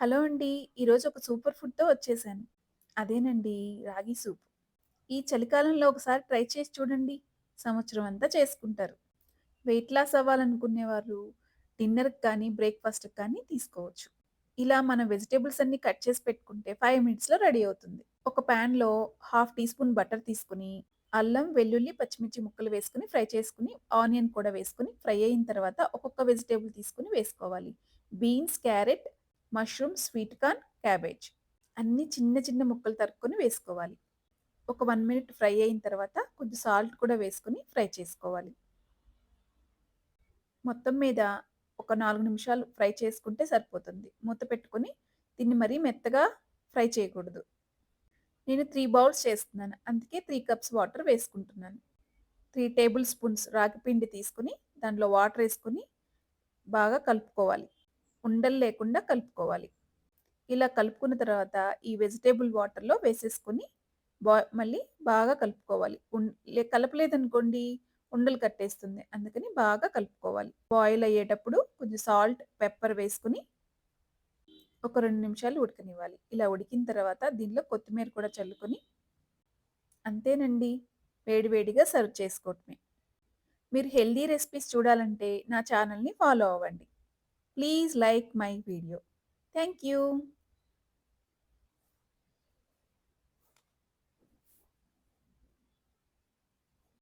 Hello అండి. ఈరోజు ఒక సూపర్ ఫుడ్‌తో వచ్చేసాను. అదేనండి రాగి సూప్. ఈ చలికాలంలో ఒకసారి ట్రై చేసి చూడండి. సంవత్సరం అంతా చేసుకుంటారు. వెయిట్ లాస్ అవ్వాలనుకునేవారు డిన్నర్‌కి కానీ, బ్రేక్‌ఫాస్ట్‌కి కానీ తీసుకోవచ్చు. ఇలా మనం వెజిటబుల్స్ అన్నీ కట్ చేసి పెట్టుకుంటే 5 మినిట్స్‌లో రెడీ అవుతుంది. ఒక పాన్‌లో హాఫ్ టీ స్పూన్ బటర్ తీసుకొని, అల్లం, వెల్లుల్లి, పచ్చిమిర్చి ముక్కలు వేసుకొని ఫ్రై చేసుకొని, ఆనియన్ కూడా వేసుకొని ఫ్రై అయిన తర్వాత ఒక్కొక్క వెజిటబుల్ తీసుకొని వేసుకోవాలి. Beans, carrot, mushroom, sweet corn, cabbage అన్నీ చిన్న చిన్న ముక్కలు తరుక్కొని వేసుకోవాలి. ఒక 1 మినిట్ ఫ్రై అయిన తర్వాత కొంచెం సాల్ట్ కూడా వేసుకొని ఫ్రై చేసుకోవాలి. మొత్తం మీద ఒక 4 నిమిషాలు ఫ్రై చేసుకుంటే సరిపోతుంది. మూత పెట్టుకొని దీన్ని మరీ మెత్తగా ఫ్రై చేయకూడదు. నేను 3 బౌల్స్ చేస్తున్నాను. అందుకే 3 కప్స్ వాటర్ వేసుకుంటున్నాను. 3 టేబుల్ స్పూన్స్ రాగి పిండి తీసుకొని దాంట్లో వాటర్ ఏసుకొని బాగా కలుపుకోవాలి. ఉండలు లేకుండా కలుపుకోవాలి. ఇలా కలుపుకున్న తర్వాత ఈ వెజిటబుల్ వాటర్‌లో వేసేసుకొని మళ్ళీ బాగా కలుపుకోవాలి. కలపలేదనుకోండి ఉండలు కట్టేస్తుంది. అందుకని బాగా కలుపుకోవాలి. బాయిల్ అయ్యేటప్పుడు కొంచెం సాల్ట్, పెప్పర్ వేసుకొని ఒక 2 నిమిషాలు ఉడకనివ్వాలి. ఇలా ఉడికిన తర్వాత దీనిలో కొత్తిమీర కూడా చల్లుకొని అంతేనండి. వేడి వేడిగా సర్వ్ చేసుకోవటమే. మీరు హెల్తీ రెసిపీస్ చూడాలంటే నా ఛానెల్‌ని ఫాలో అవ్వండి. Please like my video. Thank you.